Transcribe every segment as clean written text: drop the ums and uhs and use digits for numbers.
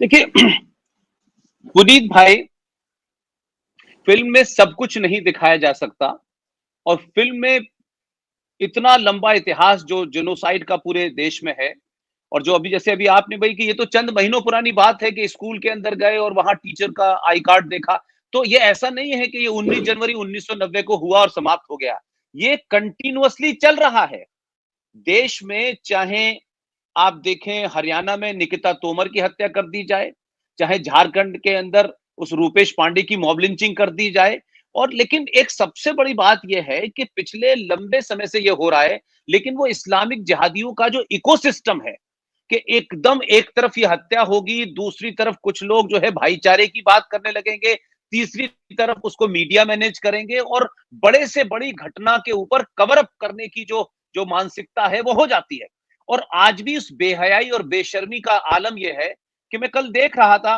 देखिए पुनीत भाई, फिल्म में सब कुछ नहीं दिखाया जा सकता और फिल्म में इतना लंबा इतिहास जो जेनोसाइड का पूरे देश में है और जो अभी आपने भाई कि ये तो चंद महीनों पुरानी बात है कि स्कूल के अंदर गए और वहां टीचर का आई कार्ड देखा। तो ये ऐसा नहीं है कि ये 19 जनवरी 1990 को हुआ और समाप्त हो गया। ये कंटिन्यूअसली चल रहा है देश में। चाहे आप देखें हरियाणा में निकिता तोमर की हत्या कर दी जाए, चाहे झारखंड के अंदर उस रूपेश पांडे की मॉब लिंचिंग कर दी जाए। और लेकिन एक सबसे बड़ी बात यह है कि पिछले लंबे समय से यह हो रहा है, लेकिन वो इस्लामिक जिहादियों का जो इकोसिस्टम है कि एकदम एक तरफ ये हत्या होगी, दूसरी तरफ कुछ लोग जो है भाईचारे की बात करने लगेंगे, तीसरी तरफ उसको मीडिया मैनेज करेंगे और बड़े से बड़ी घटना के ऊपर कवर अप करने की जो जो मानसिकता है वो हो जाती है। और आज भी उस बेहयाई और बेशर्मी का आलम यह है कि मैं कल देख रहा था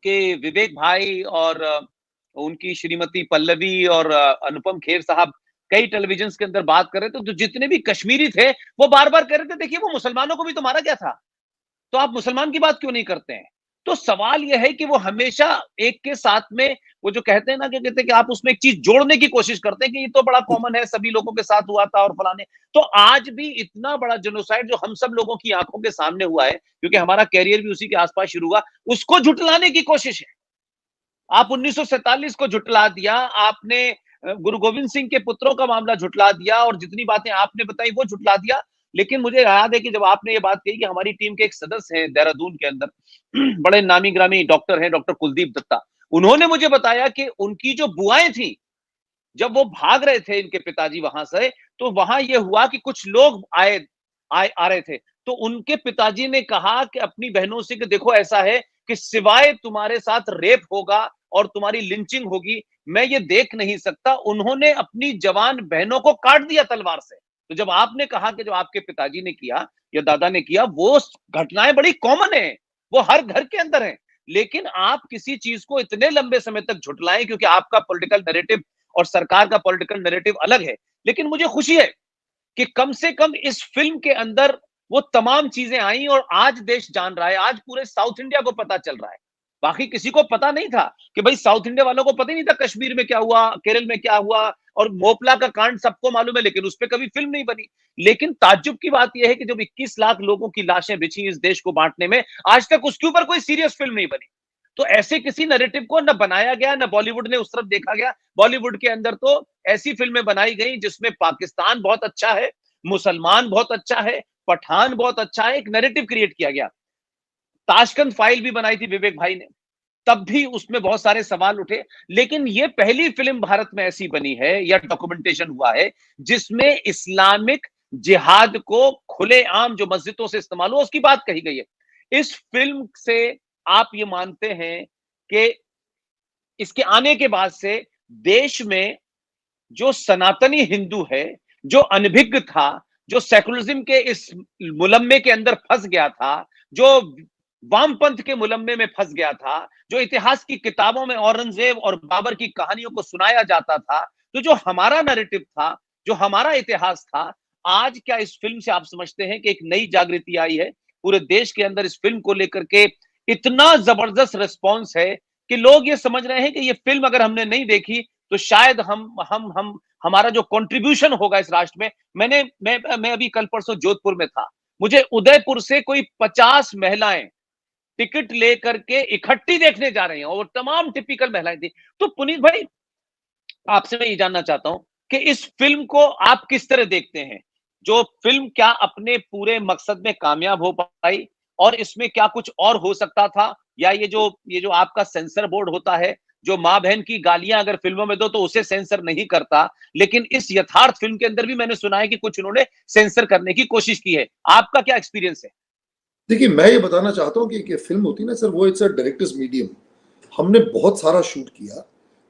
कि विवेक भाई और उनकी श्रीमती पल्लवी और अनुपम खेर साहब कई टेलीविजन के अंदर बात कर रहे थे। तो जितने भी कश्मीरी थे वो बार बार कह रहे थे देखिए वो मुसलमानों को भी तो मारा गया था, तो आप मुसलमान की बात क्यों नहीं करते हैं। तो सवाल यह है कि वो हमेशा एक के साथ में वो जो कहते हैं ना कि कहते हैं कि आप उसमें एक चीज जोड़ने की कोशिश करते हैं कि ये तो बड़ा कॉमन है, सभी लोगों के साथ हुआ था और फलाने। तो आज भी इतना बड़ा जेनोसाइड जो हम सब लोगों की आंखों के सामने हुआ है, क्योंकि हमारा कैरियर भी उसी के आसपास शुरू हुआ, उसको झुटलाने की कोशिश है। आप 1947 को झुटला दिया आपने, गुरु गोविंद सिंह के पुत्रों का मामला झुटला दिया और जितनी बातें आपने बताई वो झुटला दिया। लेकिन मुझे याद है कि जब आपने ये बात कही कि हमारी टीम के एक सदस्य हैं देहरादून के अंदर, बड़े नामी ग्रामी डॉक्टर हैं, डॉक्टर कुलदीप दत्ता, उन्होंने मुझे बताया कि उनकी जो बुआएं थी, जब वो भाग रहे थे इनके पिताजी वहां से, तो वहां ये हुआ कि कुछ लोग आ रहे थे। तो उनके पिताजी ने कहा कि अपनी बहनों से कि देखो ऐसा है कि सिवाय तुम्हारे साथ रेप होगा और तुम्हारी लिंचिंग होगी, मैं ये देख नहीं सकता। उन्होंने अपनी जवान बहनों को काट दिया तलवार से। तो जब आपने कहा कि जो आपके पिताजी ने किया या दादा ने किया, वो घटनाएं बड़ी कॉमन है, वो हर घर के अंदर है। लेकिन आप किसी चीज को इतने लंबे समय तक झुटलाएं क्योंकि आपका पॉलिटिकल नैरेटिव और सरकार का पॉलिटिकल नैरेटिव अलग है। लेकिन मुझे खुशी है कि कम से कम इस फिल्म के अंदर वो तमाम चीजें आई और आज देश जान रहा है, आज पूरे साउथ इंडिया को पता चल रहा है। बाकी किसी को पता नहीं था कि भाई साउथ इंडिया वालों को पता ही नहीं था कश्मीर में क्या हुआ, केरल में क्या हुआ। और मोपला का कांड सबको मालूम है, लेकिन उस पर कभी फिल्म नहीं बनी। लेकिन ताज्जुब की बात यह है कि जब 21 लाख लोगों की लाशें बिछी इस देश को बांटने में, आज तक उसके ऊपर कोई सीरियस फिल्म नहीं बनी। तो ऐसे किसी नैरेटिव को न बनाया गया, न बॉलीवुड ने उस तरफ देखा गया। बॉलीवुड के अंदर तो ऐसी फिल्में बनाई गई जिसमें पाकिस्तान बहुत अच्छा है, मुसलमान बहुत अच्छा है, पठान बहुत अच्छा है, एक नैरेटिव क्रिएट किया गया। ताशकंद फाइल भी बनाई थी विवेक भाई ने, तब भी उसमें बहुत सारे सवाल उठे। लेकिन ये पहली फिल्म भारत में ऐसी बनी है या डॉक्यूमेंटेशन हुआ है जिसमें इस्लामिक जिहाद को खुलेआम जो मस्जिदों से इस्तेमाल हुआ उसकी बात कही गई है। इस फिल्म से आप ये मानते हैं कि इसके आने के बाद से देश में जो सनातनी हिंदू है, जो अनभिज्ञ था, जो सेकुलरिज्म के इस मुलम्मे के अंदर फंस गया था, जो वामपंथ के मुलम्मे में फंस गया था, जो इतिहास की किताबों में औरंगजेब और बाबर की कहानियों को सुनाया जाता था, तो जो हमारा नैरेटिव था, जो हमारा इतिहास था, आज क्या इस फिल्म से आप समझते हैं कि एक नई जागृति आई है पूरे देश के अंदर इस फिल्म को लेकर के? इतना जबरदस्त रिस्पॉन्स है कि लोग ये समझ रहे हैं कि ये फिल्म अगर हमने नहीं देखी तो शायद हम हमारा जो कंट्रीब्यूशन होगा इस राष्ट्र में। मैं अभी कल परसों जोधपुर में था, मुझे उदयपुर से कोई 50 महिलाएं टिकट लेकर के इकट्ठी देखने जा रही हैं और तमाम टिपिकल महिलाएं थी। तो पुनीत भाई, आपसे मैं ये जानना चाहता हूं कि इस फिल्म को आप किस तरह देखते हैं? जो फिल्म क्या अपने पूरे मकसद में कामयाब हो पाई और इसमें क्या कुछ और हो सकता था? या ये जो आपका सेंसर बोर्ड होता है, जो माँ बहन की गालियां अगर फिल्मों में दो तो उसे सेंसर नहीं करता, लेकिन इस यथार्थ फिल्म के अंदर भी मैंने सुना है कि कुछ उन्होंने सेंसर करने की कोशिश की है। आपका क्या एक्सपीरियंस है? देखिए, मैं ये बताना चाहता हूँ कि फिल्म होती है ना सर, वो इट्स अ डायरेक्टर्स मीडियम। हमने बहुत सारा शूट किया,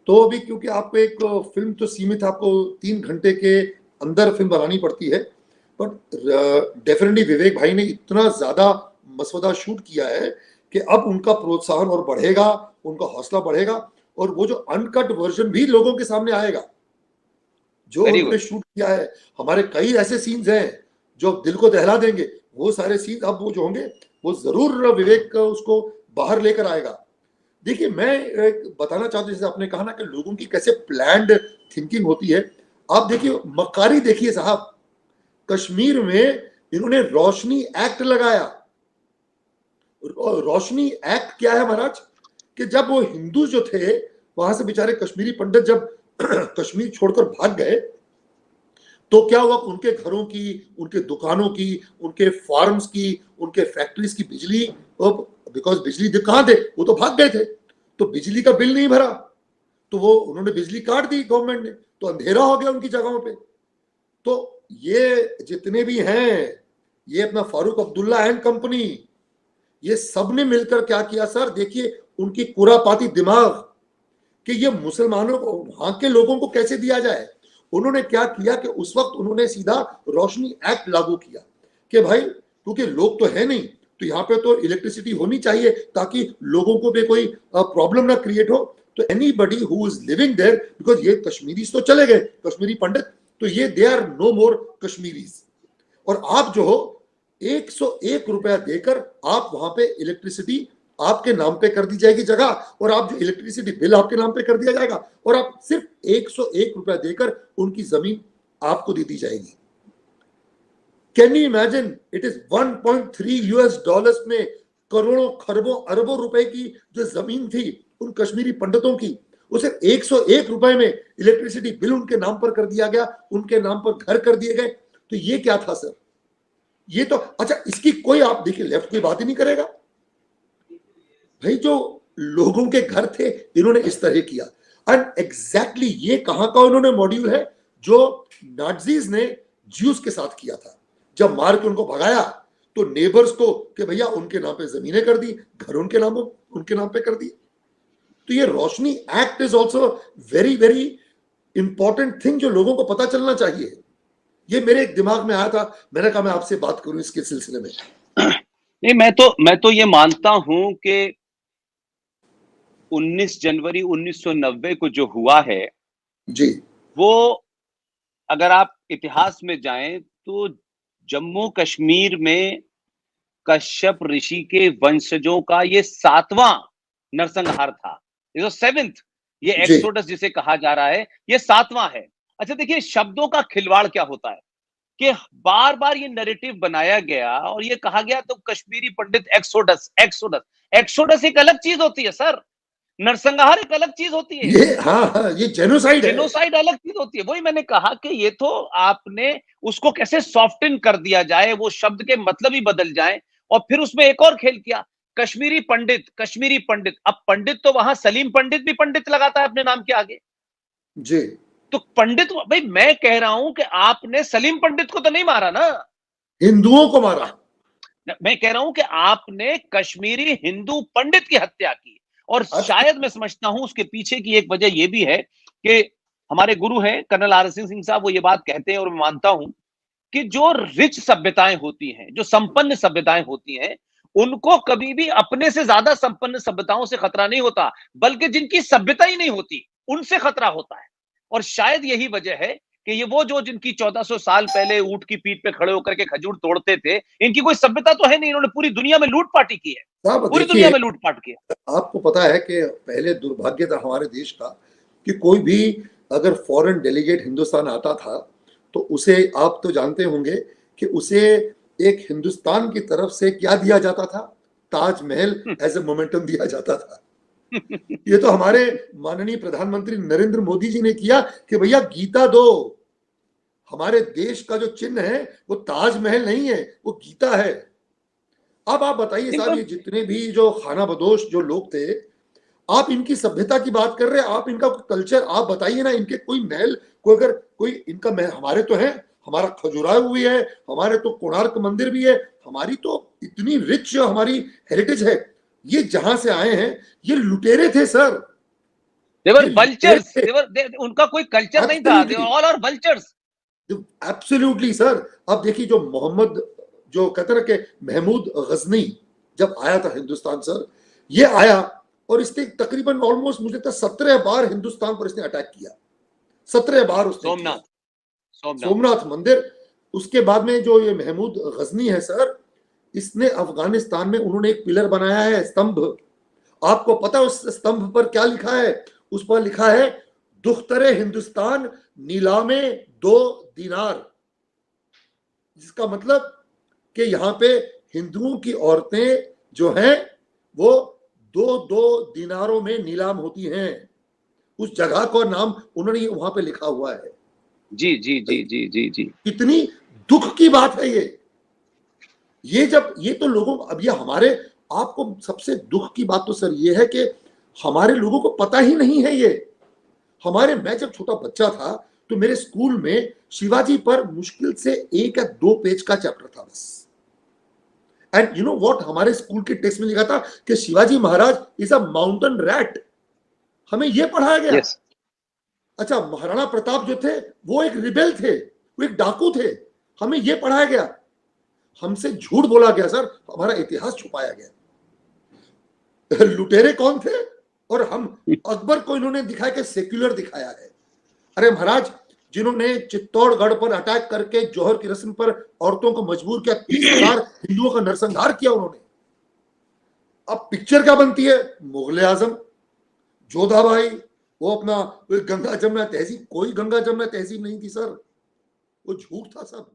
तो अभी क्योंकि आपको एक फिल्म तो सीमित, आपको 3 घंटे के अंदर फिल्म बनानी पड़ती है। बट डेफिनेटली विवेक भाई ने इतना ज़्यादा मसौदा शूट किया है कि अब उनका प्रोत्साहन और बढ़ेगा, उनका हौसला बढ़ेगा और वो जो अनकट वर्जन भी लोगों के सामने आएगा जो वेरी उन्होंने गुड। शूट किया है। हमारे कई ऐसे सीन्स हैं जो दिल को दहला देंगे, वो सारे सीन अब वो जो होंगे वो जरूर विवेक उसको बाहर लेकर आएगा। देखिए मैं एक बताना चाहता हूं, जैसे आपने कहा ना कि लोगों की कैसे प्लान्ड थिंकिंग होती है। आप देखिए मक्कारी देखिए साहब, कश्मीर में इन्होंने रोशनी एक्ट लगाया। रोशनी एक्ट क्या है महाराज, कि जब वो हिंदू जो थे वहां से बेचारे कश्मीरी पंडित जब कश्मीर छोड़कर भाग गए, तो क्या हुआ, उनके घरों की, उनके दुकानों की, उनके फार्म्स की, उनके फैक्ट्रीज की बिजली, बिकॉज बिजली कहां थे, वो तो भाग गए थे, तो बिजली का बिल नहीं भरा, तो वो उन्होंने बिजली काट दी गवर्नमेंट ने, तो अंधेरा हो गया उनकी जगहों पे। तो ये जितने भी हैं, ये अपना फारूक अब्दुल्ला एंड कंपनी, ये सब ने मिलकर क्या किया सर, देखिए उनकी कुरापाती दिमाग कि ये मुसलमानों को, वहां के लोगों को कैसे दिया जाए। उन्होंने क्या किया कि उस वक्त उन्होंने सीधा रोशनी एक्ट लागू किया कि भाई क्योंकि लोग तो है नहीं, तो यहाँ पे तो इलेक्ट्रिसिटी होनी चाहिए ताकि लोगों को भी कोई प्रॉब्लम ना क्रिएट हो। तो anybody who is living there, because ये कश्मीरीज तो चले गए, कश्मीरी पंडित, तो ये they are no more Kashmiris. और आप जो हो 101 रुपया देकर आप वहां पे इलेक्ट्रिसिटी आपके नाम पे कर दी जाएगी जगह, और आप जो इलेक्ट्रिसिटी बिल आपके नाम पे कर दिया जाएगा, और आप सिर्फ 101 रुपया देकर उनकी जमीन आपको दे दी जाएगी। Can you imagine, it is 1.3 US dollars में करोड़ों खरबों अरबों रुपए की जो जमीन थी उन कश्मीरी पंडितों की, उसे 101 रुपए में इलेक्ट्रिसिटी बिल उनके नाम पर कर दिया गया, उनके नाम पर घर कर दिए गए। तो ये क्या था सर, ये तो अच्छा, इसकी कोई आप देखिए लेफ्ट की बात ही नहीं करेगा भाई, जो लोगों के घर थे इन्होंने इस तरह किया। एंड एग्जैक्टली ये कहां का उन्होंने मॉड्यूल है जो नाज़ीज ने ज्यूस के साथ किया था, जब मार के उनको भगाया तो नेबर्स को कि भैया उनके नाम पे जमीनें कर दी, घर उनके नाम पे कर दी। तो ये Roshni act is also very very important thing जो लोगों को पता चलना चाहिए। ये मेरे एक दिमाग में आया था, मैंने कहा मैं आपसे बात करूं इसके सिलसिले में। नहीं, मैं तो ये मानता हूं कि 19 जनवरी 1990 को जो हुआ है, जी, वो अगर आप इतिहास में जाएं तो जम्मू कश्मीर में कश्यप ऋषि के वंशजों का ये 7वां नरसंहार था। ये 7th, ये एक्सोडस जिसे कहा जा रहा है, ये 7वां है। अच्छा देखिए, शब्दों का खिलवाड़ क्या होता है कि बार बार ये नैरेटिव बनाया गया और ये कहा गया तो कश्मीरी पंडित एक्सोडस एक्सोडस एक्सोडस एक अलग चीज होती है सर, नरसंहार एक अलग चीज होती है। ये हाँ, ये जेनोसाइड है। जेनोसाइड अलग चीज होती है। वही मैंने कहा कि ये तो आपने उसको कैसे सॉफ्टन कर दिया जाए, वो शब्द के मतलब ही बदल जाए, और फिर उसमें एक और खेल किया, कश्मीरी पंडित, कश्मीरी पंडित। अब पंडित तो वहां सलीम पंडित भी पंडित लगाता है अपने नाम के आगे जी, तो पंडित, भाई मैं कह रहा हूं कि आपने सलीम पंडित को तो नहीं मारा ना, हिंदुओं को मारा। मैं कह रहा हूं कि आपने कश्मीरी हिंदू पंडित की हत्या की। और शायद मैं समझता हूं उसके पीछे की एक वजह यह भी है कि हमारे गुरु हैं कर्नल आर सिंह साहब, वो ये बात कहते हैं और मैं मानता हूं कि जो रिच सभ्यताएं होती हैं, जो संपन्न सभ्यताएं होती हैं, उनको कभी भी अपने से ज्यादा संपन्न सभ्यताओं से खतरा नहीं होता, बल्कि जिनकी सभ्यता ही नहीं होती उनसे खतरा होता है। और शायद यही वजह है कि ये वो जो जिनकी 1400 साल पहले ऊंट की पीठ पे खड़े होकर के खजूर तोड़ते थे, इनकी कोई सभ्यता तो है नहीं, इन्होंने पूरी दुनिया में लूटपाट की है, पूरी दुनिया में लूटपाट की है। आपको पता है कि पहले दुर्भाग्य था हमारे देश का कि कोई भी अगर फॉरेन डेलीगेट हिंदुस्तान आता था तो उसे, आप तो जानते होंगे कि उसे एक हिंदुस्तान की तरफ से क्या दिया जाता था, ताजमहल एज ए मोमेंटम दिया जाता था। ये तो हमारे माननीय प्रधानमंत्री नरेंद्र मोदी जी ने किया कि भैया गीता दो। हमारे देश का जो चिन्ह है वो ताजमहल नहीं है, वो गीता है। अब आप बताइए साहब, ये जितने भी जो खाना बदोश जो लोग थे, आप इनकी सभ्यता की बात कर रहे हैं, आप इनका कल्चर आप बताइए ना, इनके कोई महल, कोई अगर कोई इनका महल, हमारे तो है, हमारा खजुराहो भी है, हमारे तो कोणार्क मंदिर भी है, हमारी तो इतनी रिच हमारी हेरिटेज है। ये जहां से आए हैं ये लुटेरे थे सर, वल्चर्स, उनका कोई कल्चर नहीं था, all are vultures. Absolutely sir. अब देखिए जो मोहम्मद, जो कहते ना कि महमूद गजनी जब आया था हिंदुस्तान सर, ये आया और इसने तकरीबन ऑलमोस्ट मुझे लगता है 17 बार हिंदुस्तान पर इसने अटैक किया, 17 बार उसने सोमनाथ मंदिर। उसके बाद में जो ये महमूद गजनी है सर, इसने अफगानिस्तान में उन्होंने एक पिलर बनाया है, स्तंभ। आपको पता है उस स्तंभ पर क्या लिखा है? उस पर लिखा है दुख्तरे हिंदुस्तान नीलामे 2 दिनार, जिसका मतलब कि यहाँ पे हिंदुओं की औरतें जो हैं वो 2 दिनारों में नीलाम होती हैं। उस जगह का नाम उन्होंने वहां पे लिखा हुआ है। जी जी जी जी जी जी। कितनी दुख की बात है ये जब ये तो लोगों, अब ये हमारे, आपको सबसे दुख की बात तो सर ये है कि हमारे लोगों को पता ही नहीं है ये। मैं जब छोटा बच्चा था तो मेरे स्कूल में शिवाजी पर मुश्किल से 1 या 2 पेज का चैप्टर था बस। एंड यू नो व्हाट, हमारे स्कूल के टेक्स्ट में लिखा था कि Shivaji Maharaj is a mountain rat. हमें यह पढ़ाया गया। यस। अच्छा, महाराणा प्रताप जो थे वो एक रिबेल थे, वो एक डाकू थे, हमें यह पढ़ाया गया। हमसे झूठ बोला गया सर, हमारा इतिहास छुपाया गया। लुटेरे कौन थे? और हम, अकबर को इन्होंने दिखाया कि सेक्युलर दिखाया है। अरे महाराज, जिन्होंने चित्तौड़गढ़ पर अटैक करके जौहर की रस्म पर औरतों को मजबूर किया, 30,000 हिंदुओं का नरसंहार किया उन्होंने। अब पिक्चर क्या बनती है? मुगले आजम, जोधा भाई, वो अपना गंगा जमुना तहजीब। कोई गंगा जमुना तहजीब नहीं थी सर, वो झूठ था सब।